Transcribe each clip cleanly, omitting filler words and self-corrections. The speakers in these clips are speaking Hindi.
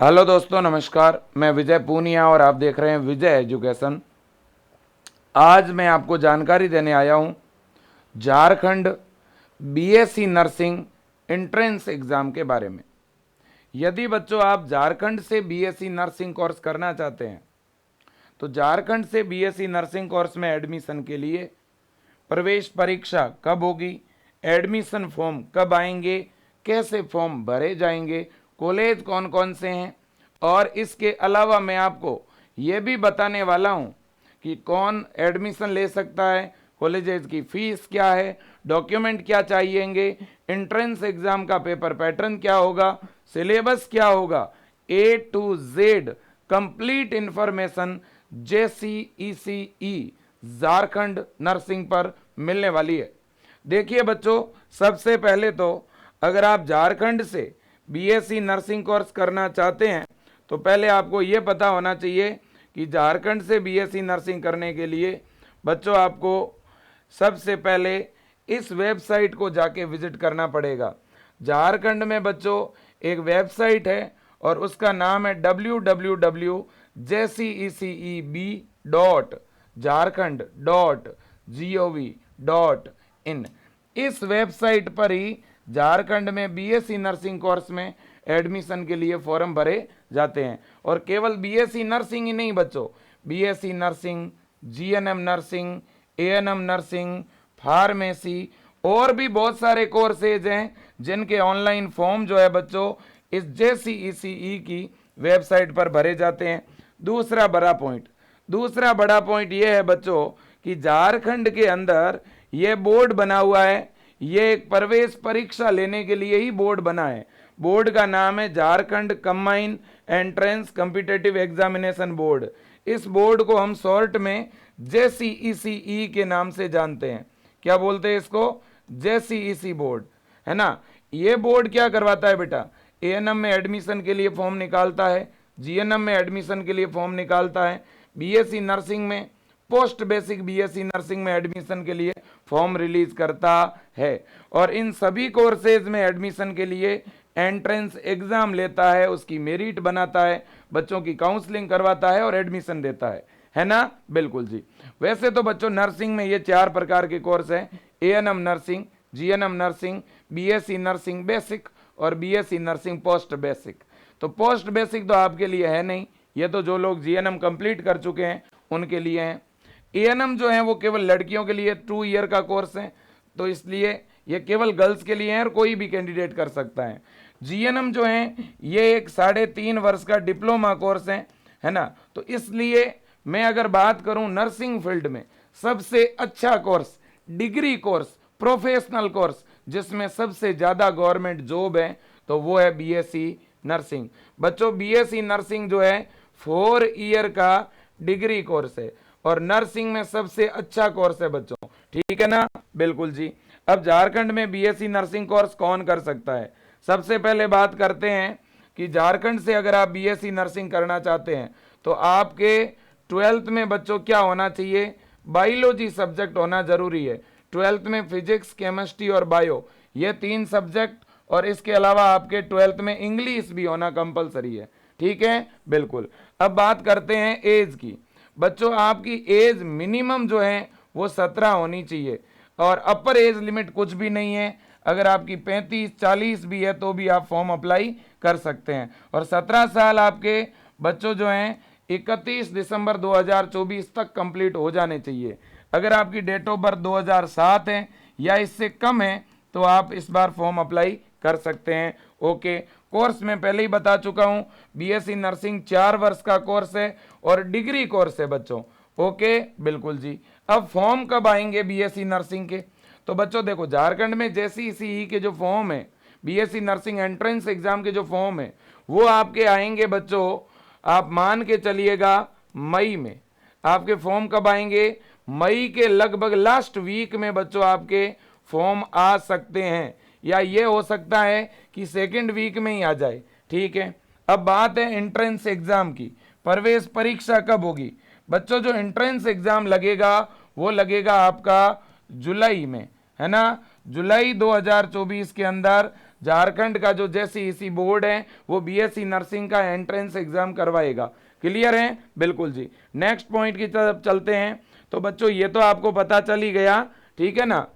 हेलो दोस्तों, नमस्कार। मैं विजय पूनिया और आप देख रहे हैं विजय एजुकेशन। आज मैं आपको जानकारी देने आया हूं Jharkhand BSc nursing entrance exam के बारे में। यदि बच्चों आप झारखंड से बीएससी नर्सिंग कोर्स करना चाहते हैं तो झारखंड से बीएससी नर्सिंग कोर्स में एडमिशन के लिए प्रवेश परीक्षा कब होगी, एडमिशन फॉर्म कब आएंगे, कैसे फॉर्म भरे जाएंगे, कॉलेज कौन कौन से हैं, और इसके अलावा मैं आपको ये भी बताने वाला हूँ कि कौन एडमिशन ले सकता है, कॉलेजेस की फीस क्या है, डॉक्यूमेंट क्या चाहिएंगे, एंट्रेंस एग्ज़ाम का पेपर पैटर्न क्या होगा, सिलेबस क्या होगा, A to Z complete information JCECE Jharkhand nursing पर मिलने वाली है। देखिए बच्चों, सबसे पहले तो अगर आप झारखंड से बीएससी नर्सिंग कोर्स करना चाहते हैं तो पहले आपको ये पता होना चाहिए कि झारखंड से बीएससी नर्सिंग करने के लिए बच्चों आपको सबसे पहले इस वेबसाइट को जाके विजिट करना पड़ेगा। झारखंड में बच्चों एक वेबसाइट है और उसका नाम है www.jceceb.jharkhand.gov.in। इस वेबसाइट पर ही झारखंड में बीएससी नर्सिंग कोर्स में एडमिशन के लिए फॉर्म भरे जाते हैं। और केवल बीएससी नर्सिंग ही नहीं बच्चों, BSc nursing, GNM nursing, ANM nursing, pharmacy और भी बहुत सारे कोर्सेज हैं जिनके ऑनलाइन फॉर्म जो है बच्चों इस JCECE की वेबसाइट पर भरे जाते हैं। दूसरा बड़ा पॉइंट ये है बच्चों कि झारखंड के अंदर ये बोर्ड बना हुआ है। ये एक प्रवेश परीक्षा लेने के लिए ही बोर्ड बना है। बोर्ड का नाम है Jharkhand combined entrance competitive examination board. इस बोर्ड को हम शॉर्ट में JCECE के नाम से जानते हैं। क्या बोलते हैं इसको? JCECE बोर्ड, है ना। ये बोर्ड क्या करवाता है बेटा? एएनएम में एडमिशन के लिए फॉर्म निकालता है, जीएनएम में एडमिशन के लिए फॉर्म निकालता है, बीएससी नर्सिंग में, पोस्ट बेसिक बीएससी नर्सिंग में एडमिशन के लिए फॉर्म रिलीज करता है, और इन सभी कोर्सेज में एडमिशन के लिए एंट्रेंस एग्जाम लेता है, उसकी मेरिट बनाता है, बच्चों की काउंसलिंग करवाता है और एडमिशन देता है ना। बिल्कुल जी। वैसे तो बच्चों नर्सिंग में ये 4 प्रकार के कोर्स हैं: ANM nursing, GNM nursing, BSc nursing basic और बीएससी नर्सिंग पोस्ट बेसिक। तो पोस्ट बेसिक तो आपके लिए है नहीं, ये तो जो लोग जीएनएम कंप्लीट कर चुके हैं उनके लिए हैं। एएनएम जो है वो केवल लड़कियों के लिए 2 ईयर का कोर्स है, तो इसलिए ये केवल गर्ल्स के लिए है और कोई भी कैंडिडेट कर सकता है। जीएनएम जो है ये एक 3.5 वर्ष का डिप्लोमा कोर्स है ना। तो इसलिए मैं अगर बात करूं नर्सिंग फील्ड में सबसे अच्छा course, degree course, professional course जिसमें सबसे ज़्यादा गवर्नमेंट जॉब है तो वो है बीएससी नर्सिंग। बच्चों बीएससी नर्सिंग जो है 4 ईयर का डिग्री कोर्स है और नर्सिंग में सबसे अच्छा कोर्स है बच्चों, ठीक है ना। बिल्कुल जी। अब झारखंड में बीएससी नर्सिंग कोर्स कौन कर सकता है? सबसे पहले बात करते हैं कि झारखंड से अगर आप बीएससी नर्सिंग करना चाहते हैं तो आपके 12th में बच्चों क्या होना चाहिए? बायोलॉजी सब्जेक्ट होना जरूरी है। 12th में फिजिक्स, केमिस्ट्री और बायो, ये 3 सब्जेक्ट, और इसके अलावा आपके 12th में इंग्लिश भी होना कंपलसरी है, ठीक है। बिल्कुल। अब बात करते हैं एज की। बच्चों आपकी एज मिनिमम जो है वो 17 होनी चाहिए और अपर एज लिमिट कुछ भी नहीं है। अगर आपकी 35-40 भी है तो भी आप फॉर्म अप्लाई कर सकते हैं। और 17 साल आपके बच्चों जो हैं 31 दिसंबर 2024 तक कंप्लीट हो जाने चाहिए। अगर आपकी डेट ऑफ बर्थ 2007 है या इससे कम है तो आप इस बार फॉर्म अप्लाई कर सकते हैं। ओके। कोर्स में पहले ही बता चुका हूं, बीएससी नर्सिंग 4 वर्ष का कोर्स है और डिग्री कोर्स है बच्चों। ओके। बिल्कुल जी। अब फॉर्म कब आएंगे बीएससी नर्सिंग के? तो बच्चों देखो, झारखंड में JCECE के जो फॉर्म है, बीएससी नर्सिंग एंट्रेंस एग्जाम के जो फॉर्म है वो आपके आएंगे बच्चों, आप मान के चलिएगा मई में। आपके फॉर्म कब आएंगे? मई के लगभग लास्ट वीक में बच्चों आपके फॉर्म आ सकते हैं, या ये हो सकता है कि सेकेंड वीक में ही आ जाए, ठीक है। अब बात है एंट्रेंस एग्जाम की। प्रवेश परीक्षा कब होगी? बच्चों जो एंट्रेंस एग्जाम लगेगा वो लगेगा आपका जुलाई में, है ना। जुलाई 2024 के अंदर झारखंड का जो जेसीईसी बोर्ड है वो बीएससी नर्सिंग का एंट्रेंस एग्जाम करवाएगा। क्लियर है? बिल्कुल जी। नेक्स्ट पॉइंट की तरफ चलते हैं। तो बच्चों ये तो आपको पता चल ही गया, ठीक है ना,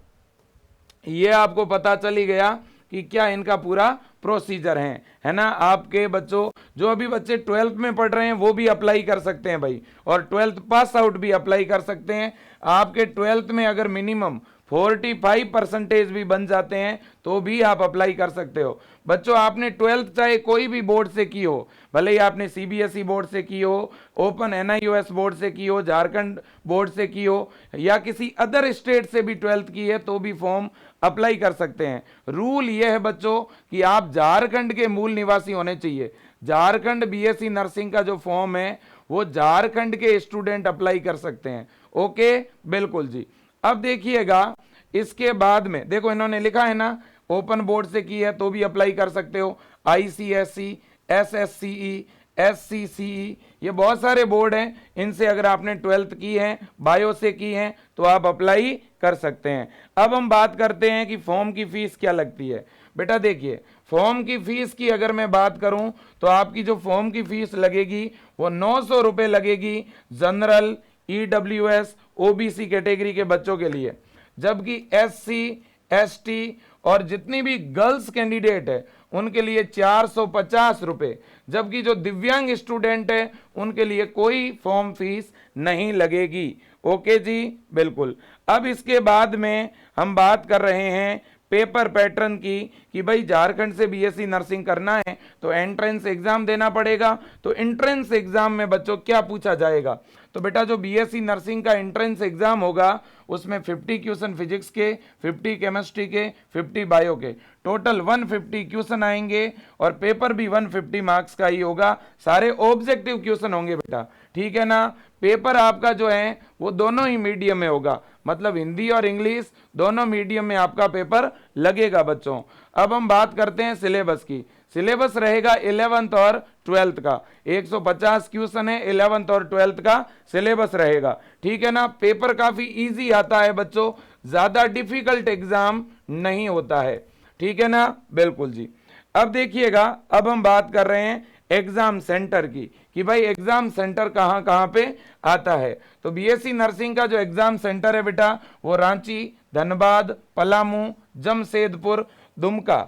ये आपको पता चल ही गया कि क्या इनका पूरा प्रोसीजर है ना। आपके बच्चों जो अभी बच्चे 12th में पढ़ रहे हैं वो भी अप्लाई कर सकते हैं भाई, और 12th पास आउट भी अप्लाई कर सकते हैं। आपके 12th में अगर मिनिमम 45% भी बन जाते हैं तो भी आप अप्लाई कर सकते हो। बच्चों आपने 12th चाहे कोई भी बोर्ड से की हो, भले ही आपने सीबीएसई बोर्ड से की हो, ओपन एनआईओएस बोर्ड से की हो, झारखंड बोर्ड से की हो, या किसी अदर स्टेट से भी 12th की है तो भी फॉर्म अप्लाई कर सकते हैं। रूल यह है बच्चों कि आप झारखंड के मूल निवासी होने चाहिए। झारखंड बीएससी नर्सिंग का जो फॉर्म है वो झारखंड के स्टूडेंट अप्लाई कर सकते हैं। ओके, बिल्कुल जी। अब देखिएगा इसके बाद में देखो इन्होंने लिखा है ना, ओपन बोर्ड से की है तो भी अप्लाई कर सकते हो। आईसीएसई, एसएससीई, एससीसीई, ये बहुत सारे बोर्ड हैं, इनसे अगर आपने 12th की है, बायो से की है तो आप अप्लाई कर सकते हैं। अब हम बात करते हैं कि फॉर्म की फीस क्या लगती है। बेटा देखिए, फॉर्म की फीस की अगर मैं बात करूं तो आपकी जो फॉर्म की फीस लगेगी वो 900 रुपये लगेगी जनरल, ईडब्ल्यूएस, ओबीसी कैटेगरी के बच्चों के लिए, जबकि एससी, एसटी और जितनी भी गर्ल्स कैंडिडेट है उनके लिए 450 रुपये, जबकि जो दिव्यांग स्टूडेंट है उनके लिए कोई फॉर्म फीस नहीं लगेगी। ओके जी, बिल्कुल। अब इसके बाद में हम बात कर रहे हैं पेपर पैटर्न की कि भाई झारखंड से बीएससी नर्सिंग करना है तो एंट्रेंस एग्जाम देना पड़ेगा। तो एंट्रेंस एग्जाम में बच्चों क्या पूछा जाएगा, तो बेटा जो बीएससी नर्सिंग का एंट्रेंस एग्जाम होगा उसमें 50 क्वेश्चन फिजिक्स के, 50 केमिस्ट्री के, 50 बायो के, टोटल 150 क्वेश्चन आएंगे और पेपर भी 150 मार्क्स का ही होगा। सारे ऑब्जेक्टिव क्वेश्चन होंगे बेटा, ठीक है ना। पेपर आपका जो है वो दोनों ही मीडियम में होगा, मतलब हिंदी और इंग्लिश दोनों मीडियम में आपका पेपर लगेगा बच्चों। अब हम बात करते हैं सिलेबस की। सिलेबस रहेगा 11th और 12th का, 150 क्वेश्चन है, 11th और 12th का सिलेबस रहेगा, ठीक है ना। पेपर काफी इजी आता है बच्चों, ज्यादा डिफिकल्ट एग्जाम नहीं होता है, ठीक है ना, बिल्कुल जी। अब देखिएगा, अब हम बात कर रहे हैं एग्जाम सेंटर की कि भाई एग्जाम सेंटर कहाँ कहाँ पे आता है। तो बीएससी नर्सिंग का जो एग्जाम सेंटर है बेटा वो रांची, धनबाद, पलामू, जमशेदपुर, दुमका,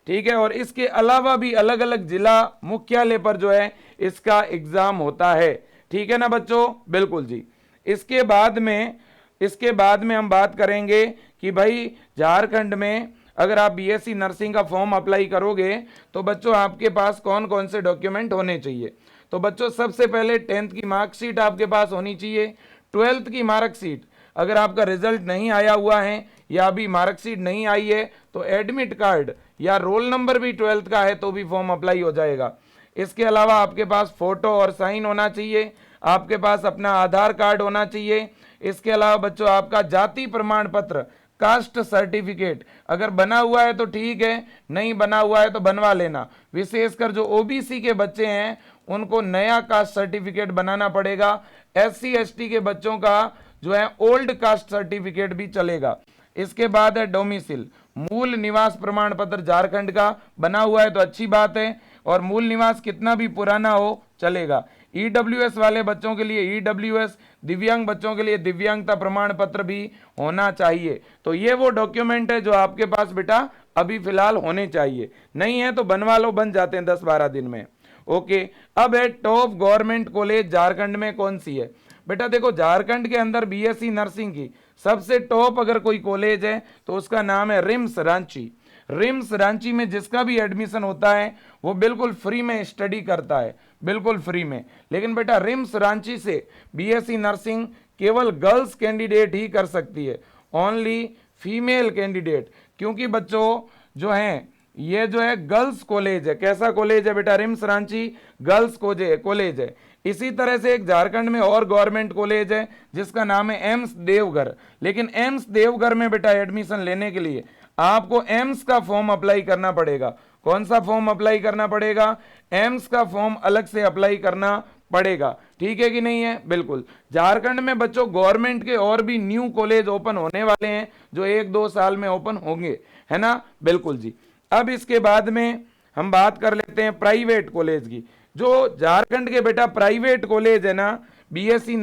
ठीक है, और इसके अलावा भी अलग अलग जिला मुख्यालय पर जो है इसका एग्जाम होता है, ठीक है ना बच्चों, बिल्कुल जी। इसके बाद में हम बात करेंगे कि भाई झारखंड में अगर आप बीएससी नर्सिंग का फॉर्म अप्लाई करोगे तो बच्चों आपके पास कौन कौन से डॉक्यूमेंट होने चाहिए। तो बच्चों सबसे पहले 10th की मार्कशीट आपके पास होनी चाहिए। 12th की मार्कशीट, अगर आपका रिजल्ट नहीं आया हुआ है या अभी मार्कशीट नहीं आई है तो एडमिट कार्ड या रोल नंबर भी 12th का है तो भी फॉर्म अप्लाई हो जाएगा। इसके अलावा आपके पास फोटो और साइन होना चाहिए, आपके पास अपना आधार कार्ड होना चाहिए। इसके अलावा बच्चों आपका जाति प्रमाण पत्र, कास्ट सर्टिफिकेट अगर बना हुआ है तो ठीक है, नहीं बना हुआ है तो बनवा लेना। विशेषकर जो ओबीसी के बच्चे हैं उनको नया कास्ट सर्टिफिकेट बनाना पड़ेगा। एससी एसटी के बच्चों का जो है ओल्ड कास्ट सर्टिफिकेट भी चलेगा। इसके बाद है डोमिसिल, मूल निवास प्रमाण पत्र झारखंड का बना हुआ है तो अच्छी बात है, और मूल निवास कितना भी पुराना हो चलेगा। ईडब्ल्यूएस वाले बच्चों के लिए ईडब्ल्यूएस, दिव्यांग बच्चों के लिए दिव्यांगता प्रमाण पत्र भी होना चाहिए। तो ये वो डॉक्यूमेंट है जो आपके पास बेटा अभी फिलहाल होने चाहिए, नहीं है तो बनवा लो, बन जाते हैं 10-12 दिन में। ओके, अब है टॉप गवर्नमेंट कॉलेज झारखंड में कौन सी है। बेटा देखो झारखंड के अंदर बीएससी नर्सिंग की सबसे टॉप अगर कोई कॉलेज है तो उसका नाम है रिम्स रांची। रिम्स रांची में जिसका भी एडमिशन होता है वो बिल्कुल फ्री में स्टडी करता है, बिल्कुल फ्री में। लेकिन बेटा रिम्स रांची से बीएससी नर्सिंग केवल गर्ल्स कैंडिडेट ही कर सकती है, ओनली फीमेल कैंडिडेट, क्योंकि बच्चों जो हैं ये जो है गर्ल्स कॉलेज है। कैसा कॉलेज है बेटा? रिम्स रांची गर्ल्स कॉलेज है। इसी तरह से एक झारखंड में और गवर्नमेंट कॉलेज है जिसका नाम है एम्स देवघर। लेकिन एम्स देवघर में बेटा एडमिशन लेने के लिए आपको एम्स का फॉर्म अप्लाई करना पड़ेगा। कौन सा फॉर्म अप्लाई करना पड़ेगा? एम्स का फॉर्म अलग से अप्लाई करना पड़ेगा, ठीक है कि नहीं है? बिल्कुल। झारखंड में बच्चों गवर्नमेंट के और भी न्यू कॉलेज ओपन होने वाले हैं जो 1-2 साल में ओपन होंगे, है ना? बिल्कुल जी। अब इसके बाद में हम बात कर लेते हैं प्राइवेट कॉलेज की। जो झारखंड के बेटा प्राइवेट कॉलेज है ना, बीएससी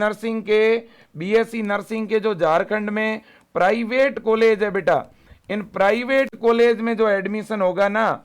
नर्सिंग के जो झारखंड में प्राइवेट कॉलेज है बेटा, इन प्राइवेट कॉलेज में जो एडमिशन होगा ना,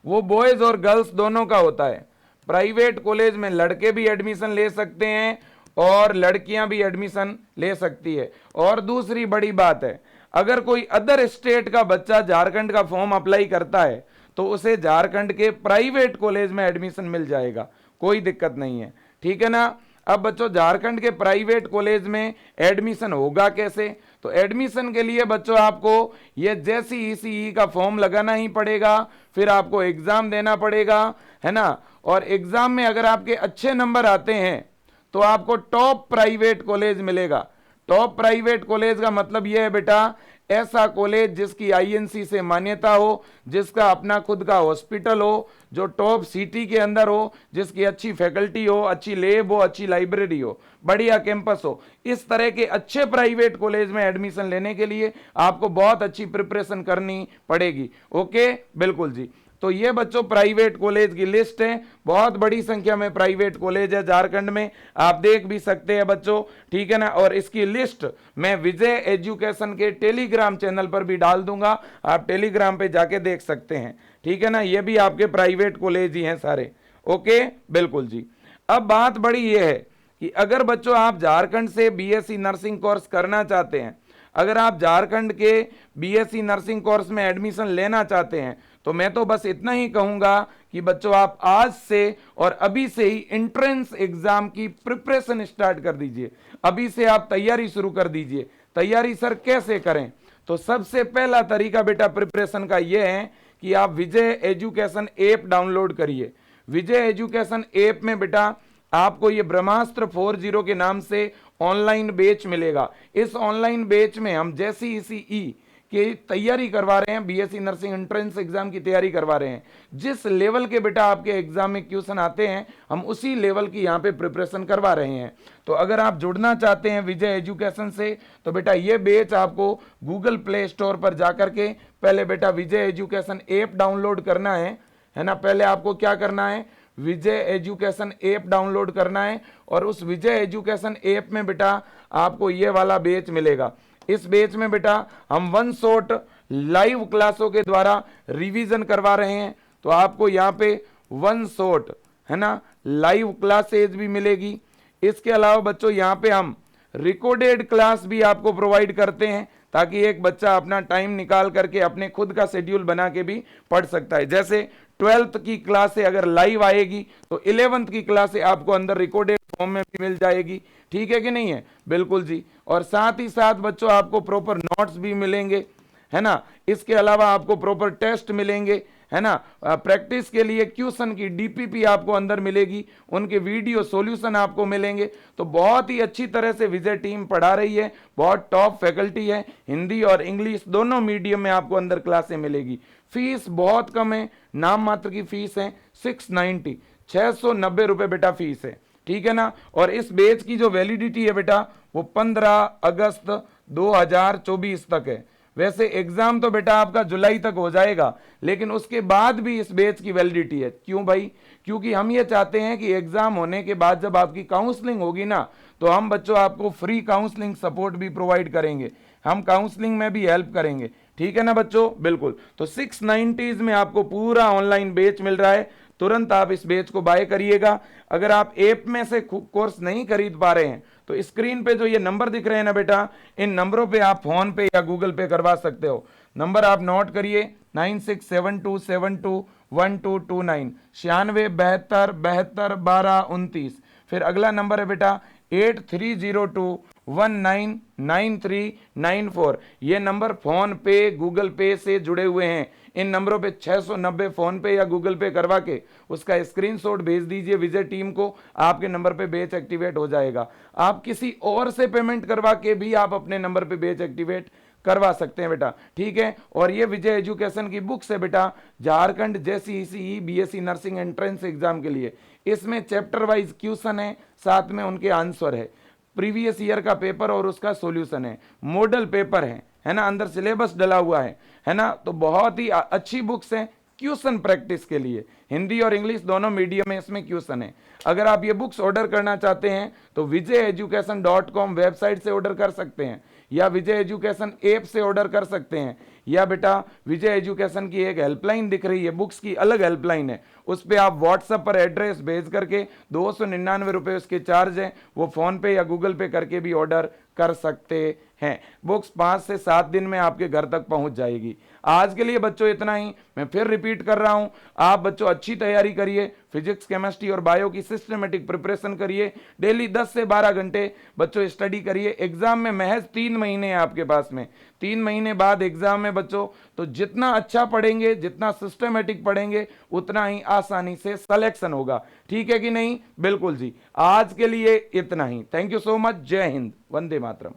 वो बॉयज और गर्ल्स दोनों का होता है। प्राइवेट कॉलेज में लड़के भी एडमिशन ले सकते हैं और लड़कियां भी एडमिशन ले सकती है। और दूसरी बड़ी बात है, अगर कोई अदर स्टेट का बच्चा झारखंड का फॉर्म अप्लाई करता है तो उसे झारखंड के प्राइवेट कॉलेज में एडमिशन मिल जाएगा, कोई दिक्कत नहीं है, ठीक है ना। अब बच्चों झारखंड के प्राइवेट कॉलेज में एडमिशन होगा कैसे? तो एडमिशन के लिए बच्चों आपको ये JEE का फॉर्म लगाना ही पड़ेगा, फिर आपको एग्जाम देना पड़ेगा, है ना। और एग्जाम में अगर आपके अच्छे नंबर आते हैं तो आपको टॉप प्राइवेट कॉलेज मिलेगा। टॉप प्राइवेट कॉलेज का मतलब यह है बेटा, ऐसा कॉलेज जिसकी INC से मान्यता हो, जिसका अपना खुद का हॉस्पिटल हो, जो टॉप सिटी के अंदर हो, जिसकी अच्छी फैकल्टी हो, अच्छी लैब हो, अच्छी लाइब्रेरी हो, बढ़िया कैंपस हो। इस तरह के अच्छे प्राइवेट कॉलेज में एडमिशन लेने के लिए आपको बहुत अच्छी प्रिपरेशन करनी पड़ेगी। ओके, बिल्कुल जी। तो ये बच्चों प्राइवेट कॉलेज की लिस्ट है, बहुत बड़ी संख्या में प्राइवेट कॉलेज है झारखंड में, आप देख भी सकते हैं बच्चों, ठीक है ना। और इसकी लिस्ट मैं विजय एजुकेशन के टेलीग्राम चैनल पर भी डाल दूंगा, आप टेलीग्राम पे जाके देख सकते हैं, ठीक है ना। ये भी आपके प्राइवेट कॉलेज ही हैं सारे। ओके, बिल्कुल जी। अब बात बड़ी ये है कि अगर बच्चों आप झारखंड से BSc नर्सिंग कोर्स करना चाहते हैं, अगर आप झारखंड के BSc नर्सिंग कोर्स में एडमिशन लेना चाहते हैं, तो मैं तो बस इतना ही कहूंगा कि बच्चों आप आज से और अभी से ही एंट्रेंस एग्जाम की प्रिपरेशन स्टार्ट कर दीजिए। अभी से आप तैयारी शुरू कर दीजिए। तैयारी सर कैसे करें? तो सबसे पहला तरीका बेटा प्रिपरेशन का यह है कि आप विजय एजुकेशन ऐप डाउनलोड करिए। विजय एजुकेशन ऐप में बेटा आपको ये ब्रह्मास्त्र 40 के नाम से ऑनलाइन बैच मिलेगा। इस ऑनलाइन बैच में हम JEE की तैयारी करवा रहे हैं, BSc नर्सिंग एंट्रेंस एग्जाम की तैयारी करवा रहे हैं। जिस लेवल के बेटा आपके एग्जाम में क्वेश्चन आते हैं, हम उसी लेवल की यहाँ पे प्रिपरेशन करवा रहे हैं। तो अगर आप जुड़ना चाहते हैं विजय एजुकेशन से, तो बेटा ये बैच आपको गूगल प्ले स्टोर पर जाकर के पहले बेटा विजय एजुकेशन ऐप डाउनलोड करना है ना। पहले आपको क्या करना है, विजय एजुकेशन ऐप डाउनलोड करना है और उस विजय एजुकेशन ऐप में बेटा आपको ये वाला बैच मिलेगा। इस बैच में बेटा हम 1 शॉट लाइव क्लासों के द्वारा रिवीजन करवा रहे हैं। तो आपको यहाँ पे 1 शॉट, है ना, लाइव क्लासेज भी मिलेगी। इसके अलावा बच्चों यहाँ पे हम रिकॉर्डेड क्लास भी आपको प्रोवाइड करते हैं, ताकि एक बच्चा अपना टाइम निकाल करके अपने खुद का शेड्यूल बना के भी पढ़ सकता है। जैसे 12th की क्लास से अगर लाइव आएगी तो 11th की क्लास से आपको अंदर रिकॉर्डेड फॉर्म में भी मिल जाएगी, ठीक है कि नहीं है? बिल्कुल जी। और साथ ही साथ बच्चों आपको प्रॉपर नोट्स भी मिलेंगे, है ना। इसके अलावा आपको प्रॉपर टेस्ट मिलेंगे, है ना। प्रैक्टिस के लिए क्वेश्चन की DPP आपको अंदर मिलेगी, उनके वीडियो सॉल्यूशन आपको मिलेंगे। तो बहुत ही अच्छी तरह से विजय टीम पढ़ा रही है, बहुत टॉप फैकल्टी है, हिंदी और इंग्लिश दोनों मीडियम में आपको अंदर क्लासें मिलेगी। फीस बहुत कम है, नाम मात्र की फीस है 690 रुपए बेटा फीस है, ठीक है ना। और इस बैच की जो वैलिडिटी है बेटा वो 15 अगस्त 2024 तक है। वैसे एग्जाम तो बेटा आपका जुलाई तक हो जाएगा, लेकिन उसके बाद भी इस बैच की वैलिडिटी है। क्यों भाई? क्योंकि हम ये चाहते हैं कि एग्जाम होने के बाद जब आपकी काउंसलिंग होगी ना, तो हम बच्चों आपको फ्री काउंसलिंग सपोर्ट भी प्रोवाइड करेंगे, हम काउंसलिंग में भी हेल्प करेंगे, ठीक है ना बच्चों। बिल्कुल। तो 690s में आपको पूरा ऑनलाइन बैच मिल रहा है, तुरंत आप इस बैच को बाय करिएगा। अगर आप ऐप में से कोर्स नहीं खरीद पा रहे हैं तो स्क्रीन पे जो ये नंबर दिख रहे हैं ना बेटा, इन नंबरों पे आप फोन पे या गूगल पे करवा सकते हो। नंबर आप नोट करिए 9672721229, 9672721229। फिर अगला नंबर है बेटा 8302199394। ये नंबर फोन पे गूगल पे से जुड़े हुए हैं। इन नंबरों पे 690 फोन पे या गूगल पे करवा के उसका स्क्रीनशॉट भेज दीजिए विजय टीम को, आपके नंबर पे बैच एक्टिवेट हो जाएगा। आप किसी और से पेमेंट करवा के भी आप अपने नंबर पे बैच एक्टिवेट करवा सकते हैं बेटा, ठीक है। और ये विजय एजुकेशन की बुक्स है बेटा, Jharkhand JEE BSc nursing entrance exam के लिए। इसमें चैप्टर वाइज क्वेश्चन है, साथ में उनके आंसर है, प्रीवियस ईयर का पेपर और उसका सॉल्यूशन है, मॉडल पेपर है, है ना, अंदर सिलेबस डला हुआ है ना, तो बहुत ही अच्छी बुक्स हैं क्वेश्चन प्रैक्टिस के लिए। हिंदी और इंग्लिश दोनों मीडियम में इसमें क्वेश्चन है। अगर आप ये बुक्स ऑर्डर करना चाहते हैं तो vijayeducation.com वेबसाइट से ऑर्डर कर सकते हैं, या विजय एजुकेशन ऐप से ऑर्डर कर सकते हैं, या बेटा विजय एजुकेशन की एक हेल्पलाइन दिख रही है, बुक्स की अलग हेल्पलाइन है, उस पर आप व्हाट्सएप पर एड्रेस भेज करके 299 रुपये उसके चार्ज हैं, वो फोन पे या गूगल पे करके भी ऑर्डर कर सकते हैं। बुक्स 5 से 7 दिन में आपके घर तक पहुंच जाएगी। आज के लिए बच्चों इतना ही। मैं फिर रिपीट कर रहा हूं, आप बच्चों अच्छी तैयारी करिए, फिजिक्स, केमिस्ट्री और बायो की सिस्टमेटिक प्रिपरेशन करिए। डेली 10 से 12 घंटे बच्चों स्टडी करिए। एग्जाम में महज 3 महीने हैं आपके पास में, 3 महीने बाद एग्जाम में बच्चों, तो जितना अच्छा पढ़ेंगे, जितना सिस्टमेटिक पढ़ेंगे, उतना ही आसानी से सिलेक्शन होगा। ठीक है कि नहीं? बिल्कुल जी। आज के लिए इतना ही। Thank you so much. जय हिंद, वंदे मातरम।